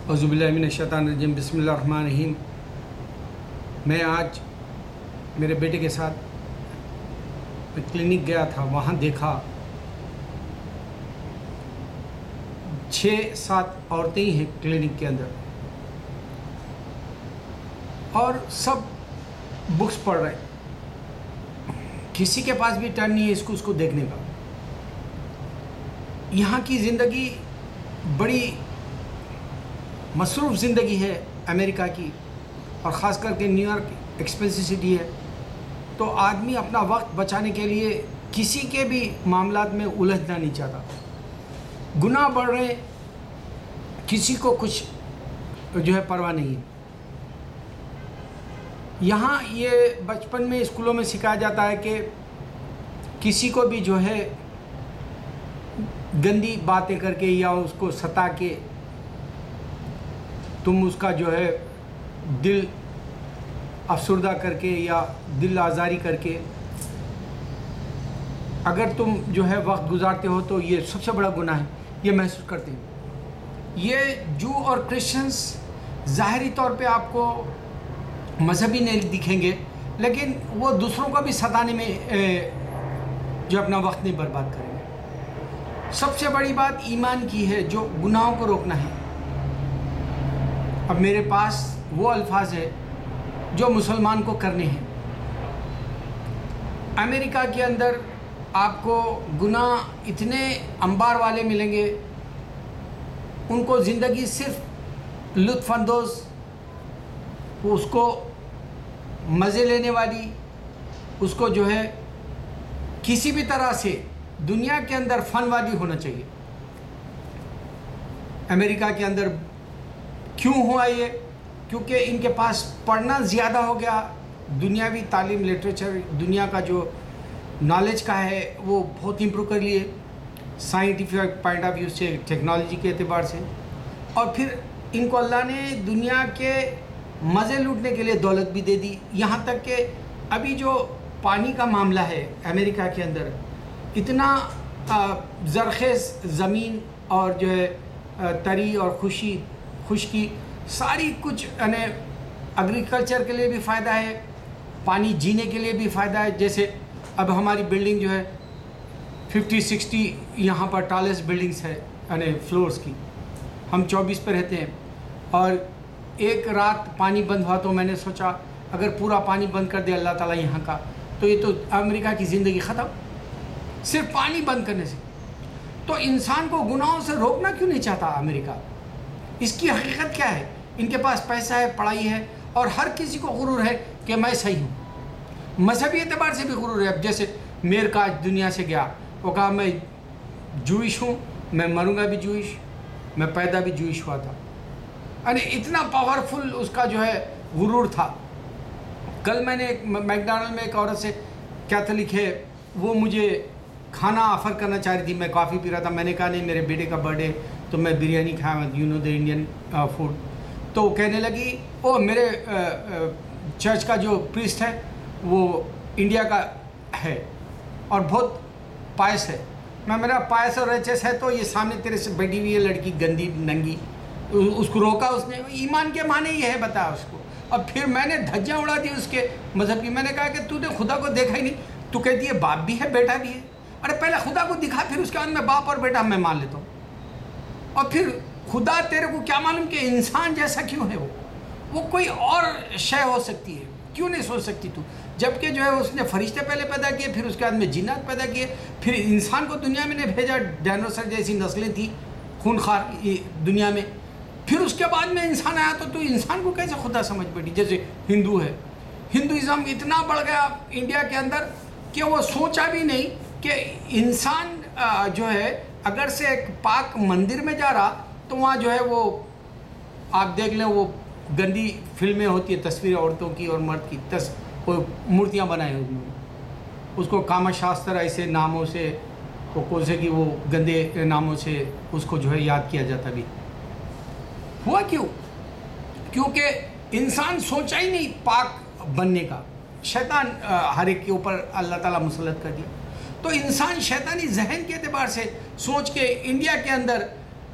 اعوذ باللہ من الشیطان الرجیم، بسم اللہ الرحمن الرحیم۔ میں آج میرے بیٹے کے ساتھ کلینک گیا تھا، وہاں دیکھا 6-7 عورتیں ہی ہیں کلینک کے اندر، اور سب بکس پڑھ رہے ہیں، کسی کے پاس بھی ٹائم نہیں ہے اس کو دیکھنے کا۔ یہاں کی زندگی بڑی مصروف زندگی ہے امریکہ کی، اور خاص کر کے نیو یارک ایکسپینسو سٹی ہے، تو آدمی اپنا وقت بچانے کے لیے کسی کے بھی معاملات میں الجھنا نہیں چاہتا۔ گناہ بڑھ رہے ہیں، کسی کو کچھ جو ہے پرواہ نہیں ہے۔ یہاں یہ بچپن میں اسکولوں میں سکھایا جاتا ہے کہ کسی کو بھی جو ہے گندی باتیں کر کے یا اس کو ستا کے تم اس کا جو ہے دل افسردہ کر کے یا دل آزاری کر کے اگر تم جو ہے وقت گزارتے ہو تو یہ سب سے بڑا گناہ ہے، یہ محسوس کرتے ہیں۔ یہ جو اور کرسچنز ظاہری طور پہ آپ کو مذہبی نہیں دکھیں گے، لیکن وہ دوسروں کو بھی ستانے میں جو اپنا وقت نہیں برباد کریں گے۔ سب سے بڑی بات ایمان کی ہے، جو گناہوں کو روکنا ہے۔ اب میرے پاس وہ الفاظ ہے جو مسلمان کو کرنے ہیں۔ امریکہ کے اندر آپ کو گناہ اتنے انبار والے ملیں گے، ان کو زندگی صرف لطف اندوز، اس کو مزے لینے والی، اس کو جو ہے کسی بھی طرح سے دنیا کے اندر فن والی ہونا چاہیے۔ امریکہ کے اندر کیوں ہوا یہ؟ کیونکہ ان کے پاس پڑھنا زیادہ ہو گیا، دنیاوی تعلیم، لٹریچر، دنیا کا جو نالج کا ہے وہ بہت امپروو کر لیے سائنٹیفک پوائنٹ آف ویو سے، ٹیکنالوجی کے اعتبار سے، اور پھر ان کو اللہ نے دنیا کے مزے لوٹنے کے لیے دولت بھی دے دی۔ یہاں تک کہ ابھی جو پانی کا معاملہ ہے امریکہ کے اندر، اتنا زرخیز زمین اور جو ہے تری اور خشکی ساری کچھ، یعنی ایگریکلچر کے لیے بھی فائدہ ہے، پانی جینے کے لیے بھی فائدہ ہے۔ جیسے اب ہماری بلڈنگ جو ہے 50-60 یہاں پر ٹالسٹ بلڈنگس ہے، یعنی فلورز کی، ہم 24 پہ رہتے ہیں، اور ایک رات پانی بند ہوا تو میں نے سوچا اگر پورا پانی بند کر دے اللہ تعالیٰ یہاں کا، تو یہ تو امریکہ کی زندگی ختم، صرف پانی بند کرنے سے۔ تو انسان کو گناہوں سے روکنا کیوں نہیں چاہتا امریکہ؟ اس کی حقیقت کیا ہے؟ ان کے پاس پیسہ ہے، پڑھائی ہے، اور ہر کسی کو غرور ہے کہ میں صحیح ہوں۔ مذہبی اعتبار سے بھی غرور ہے۔ اب جیسے میر کا دنیا سے گیا، وہ کہا میں جوئش ہوں، میں مروں گا بھی جوئش، میں پیدا بھی جوئش ہوا تھا، یعنی اتنا پاورفل اس کا جو ہے غرور تھا۔ کل میں نے میکڈونلڈ میں ایک عورت سے، کیتھولک ہے، وہ مجھے کھانا آفر کرنا چاہ رہی تھی، میں کافی پی رہا تھا، میں نے کہا نہیں میرے بیٹے کا برتھ ڈے تو میں بریانی کھایا، you know the Indian food. تو وہ کہنے لگی او میرے چرچ کا جو پریسٹ ہے وہ انڈیا کا ہے اور بہت پائس ہے۔ میرا پائس اور ایچ ہے تو یہ سامنے تیرے سے بیٹھی ہوئی ہے لڑکی گندی ننگی، اس کو روکا اس نے۔ ایمان کے معنی یہ ہے بتایا اس کو، اور پھر میں نے دھجیاں اڑا دی اس کے مذہب کی۔ میں نے کہا کہ تو نے خدا کو دیکھا ہی نہیں، تو کہتی ہے باپ بھی ہے بیٹا بھی ہے۔ ارے پہلے خدا کو دکھا، پھر اس کے بعد میں باپ اور بیٹا میں مان لیتا ہوں۔ اور پھر خدا تیرے کو کیا معلوم کہ انسان جیسا کیوں ہے، وہ کوئی اور شے ہو سکتی ہے، کیوں نہیں سوچ سکتی تو؟ جبکہ جو ہے اس نے فرشتے پہلے پیدا کیے، پھر اس کے بعد میں جنات پیدا کیے، پھر انسان کو دنیا میں نے بھیجا، ڈائنوسر جیسی نسلیں تھیں خونخوار دنیا میں، پھر اس کے بعد میں انسان آیا، تو انسان کو کیسے خدا سمجھ بیٹھی؟ جیسے ہندو ہے، ہندوازم اتنا بڑھ گیا انڈیا کے اندر کہ وہ سوچا بھی نہیں کہ انسان جو ہے اگر سے ایک پاک مندر میں جا رہا تو وہاں جو ہے وہ آپ دیکھ لیں، وہ گندی فلمیں ہوتی ہیں، تصویریں عورتوں کی اور مرد کی، وہ مورتیاں بنائے ہوئی ہیں، اس کو کاما شاستر ایسے ناموں سے، وہ کوسے کی وہ گندے ناموں سے اس کو جو ہے یاد کیا جاتا بھی۔ ہوا کیوں؟ کیونکہ انسان سوچا ہی نہیں پاک بننے کا، شیطان ہر ایک کے اوپر اللہ تعالیٰ مسلط کر دیا۔ تو انسان شیطانی ذہن کے اعتبار سے سوچ کے انڈیا کے اندر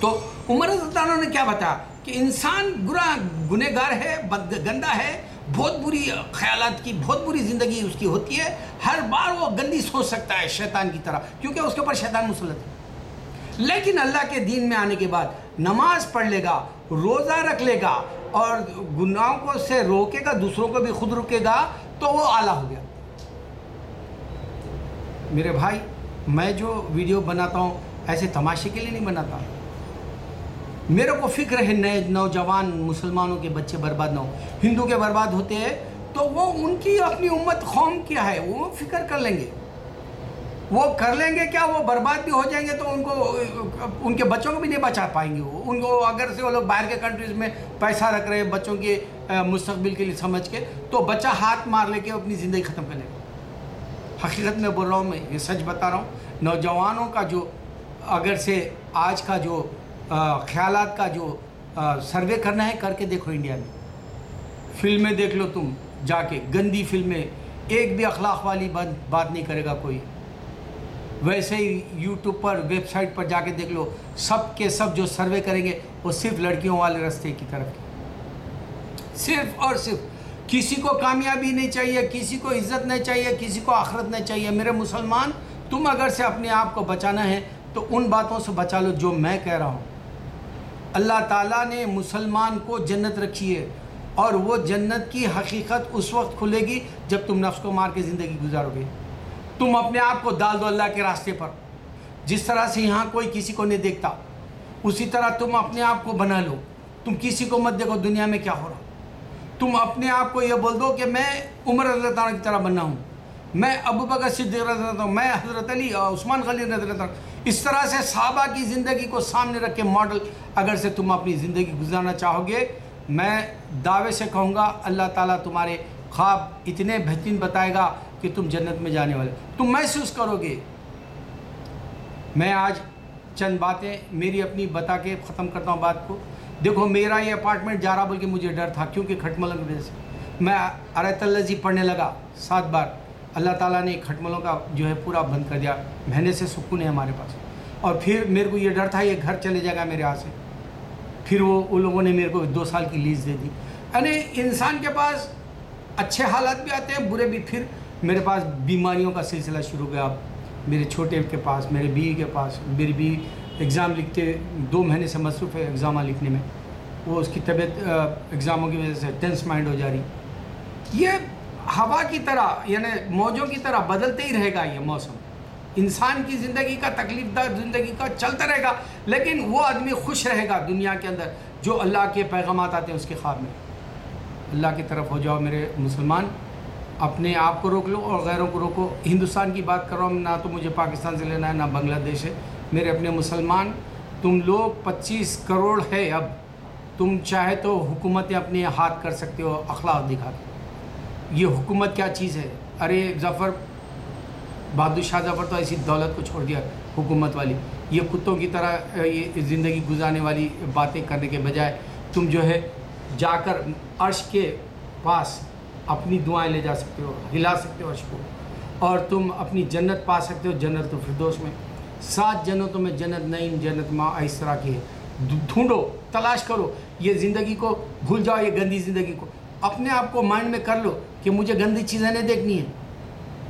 تو عمر رضی اللہ عنہ نے کیا بتایا کہ انسان گنہگار ہے، گندا ہے، بہت بری خیالات کی، بہت بری زندگی اس کی ہوتی ہے، ہر بار وہ گندی سوچ سکتا ہے شیطان کی طرح، کیونکہ اس کے اوپر شیطان مسلط ہے۔ لیکن اللہ کے دین میں آنے کے بعد نماز پڑھ لے گا، روزہ رکھ لے گا اور گناہوں کو سے روکے گا، دوسروں کو بھی خود روکے گا، تو وہ اعلیٰ ہو گیا۔ میرے بھائی، میں جو ویڈیو بناتا ہوں ایسے تماشے کے لیے نہیں بناتا، میرے کو فکر ہے نئے نوجوان مسلمانوں کے بچے برباد نہ ہو۔ ہندو کے برباد ہوتے ہیں تو وہ ان کی اپنی امت قوم کیا ہے وہ فکر کر لیں گے، وہ کر لیں گے کیا، وہ برباد بھی ہو جائیں گے تو ان کے بچوں کو بھی نہیں بچا پائیں گے۔ وہ ان کو اگر سے وہ لوگ باہر کے کنٹریز میں پیسہ رکھ رہے ہیں بچوں کے مستقبل کے لیے سمجھ کے، تو بچہ ہاتھ مار لے کے اپنی زندگی ختم کر لے گا۔ حقیقت میں بول رہا ہوں، میں یہ سچ بتا رہا ہوں، نوجوانوں کا جو اگر سے آج کا جو خیالات کا جو سروے کرنا ہے کر کے دیکھو، انڈیا میں فلمیں دیکھ لو تم جا کے، گندی فلمیں، ایک بھی اخلاق والی بات نہیں کرے گا کوئی۔ ویسے ہی یوٹیوب پر ویب سائٹ پر جا کے دیکھ لو، سب کے سب جو سروے کریں گے وہ صرف لڑکیوں والے رستے کی طرف، صرف اور صرف۔ کسی کو کامیابی نہیں چاہیے، کسی کو عزت نہیں چاہیے، کسی کو آخرت نہیں چاہیے۔ میرے مسلمان، تم اگر سے اپنے آپ کو بچانا ہے تو ان باتوں سے بچا لو جو میں کہہ رہا ہوں۔ اللہ تعالیٰ نے مسلمان کو جنت رکھی ہے، اور وہ جنت کی حقیقت اس وقت کھلے گی جب تم نفس کو مار کے زندگی گزارو گے۔ تم اپنے آپ کو ڈال دو اللہ کے راستے پر، جس طرح سے یہاں کوئی کسی کو نہیں دیکھتا اسی طرح تم اپنے آپ کو بنا لو۔ تم کسی کو مت دیکھو دنیا میں کیا ہو رہا، تم اپنے آپ کو یہ بول دو کہ میں عمر رضی اللہ عنہ کی طرح بننا ہوں، میں ابو بکر صدیق رضی اللہ عنہ، میں حضرت علی اور عثمان غنی رضی اللہ عنہ۔ اس طرح سے صحابہ کی زندگی کو سامنے رکھ کے ماڈل اگر سے تم اپنی زندگی گزارنا چاہو گے، میں دعوے سے کہوں گا اللہ تعالیٰ تمہارے خواب اتنے بہترین بتائے گا کہ تم جنت میں جانے والے تم محسوس کرو گے۔ میں آج چند باتیں میری اپنی بتا کے ختم کرتا ہوں بات کو۔ دیکھو، میرا یہ اپارٹمنٹ جا رہا بول کے مجھے ڈر تھا، کیونکہ کھٹملوں کی وجہ سے میں آیت الذی پڑھنے لگا 7 بار، اللہ تعالیٰ نے کھٹملوں کا جو ہے پورا بند کر دیا، مہینے سے سکون ہے ہمارے پاس۔ اور پھر میرے کو یہ ڈر تھا یہ گھر چلے جائے گا میرے ہاتھ سے، پھر ان لوگوں نے میرے کو 2 سال کی لیز دے دی۔ یعنی انسان کے پاس اچھے حالات بھی آتے ہیں، برے بھی۔ پھر میرے پاس بیماریوں کا سلسلہ شروع ہو گیا، میرے چھوٹے کے پاس، میرے بیوی کے پاس۔ میری بیوی ایگزام لکھتے 2 مہینے سے مصروف ہے ایگزامہ لکھنے میں، وہ اس کی طبیعت ایگزاموں کی وجہ سے ٹینس مائنڈ ہو جا رہی۔ یہ ہوا کی طرح، یعنی موجوں کی طرح بدلتے ہی رہے گا یہ موسم۔ انسان کی زندگی کا، تکلیف دار زندگی کا چلتا رہے گا، لیکن وہ آدمی خوش رہے گا دنیا کے اندر جو اللہ کے پیغامات آتے ہیں اس کے خواب میں۔ اللہ کی طرف ہو جاؤ میرے مسلمان، اپنے آپ کو روک لو اور غیروں کو روکو۔ ہندوستان کی بات کر رہا ہوں، نہ تو مجھے پاکستان سے لینا ہے نہ بنگلہ دیش ہے۔ میرے اپنے مسلمان، تم لوگ 25 کروڑ ہے، اب تم چاہے تو حکومتیں اپنے ہاتھ کر سکتے ہو اخلاق دکھا کے۔ یہ حکومت کیا چیز ہے؟ ارے ظفر، بہادر شاہ ظفر تو ایسی دولت کو چھوڑ دیا حکومت والی۔ یہ کتوں کی طرح یہ زندگی گزارنے والی باتیں کرنے کے بجائے تم جو ہے جا کر عرش کے پاس اپنی دعائیں لے جا سکتے ہو، ہلا سکتے ہو عرش کو، اور تم اپنی جنت پا سکتے ہو، جنت الفردوس میں۔ 7 جنتوں میں جنت نعیم، جنت ماں اس طرح کی ہے۔ ڈھونڈو، تلاش کرو، یہ زندگی کو بھول جاؤ، یہ گندی زندگی کو اپنے آپ کو مائنڈ میں کر لو کہ مجھے گندی چیزیں نہیں دیکھنی ہیں۔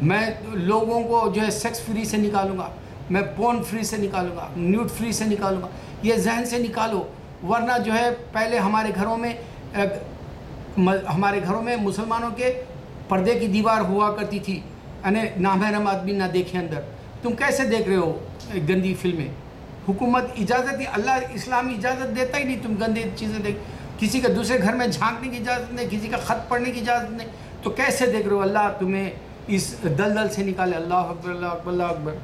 میں لوگوں کو جو ہے سیکس فری سے نکالوں گا، میں پورن فری سے نکالوں گا، نیوڈ فری سے نکالوں گا، یہ ذہن سے نکالو۔ ورنہ جو ہے پہلے ہمارے گھروں میں مسلمانوں کے پردے کی دیوار ہوا کرتی تھی، یعنی نامحرم آدمی نہ دیکھے اندر۔ تم کیسے دیکھ رہے ہو گندی فلمیں؟ حکومت اجازت ہی، اللہ اسلام اجازت دیتا ہی نہیں تم گندی چیزیں دیکھ، کسی کے دوسرے گھر میں جھانکنے کی اجازت نہیں، کسی کا خط پڑھنے کی اجازت نہیں، تو کیسے دیکھ رہے ہو؟ اللہ تمہیں اس دلدل سے نکالے۔ اللہ اکبر، اللہ اکبر، اللہ اکبر۔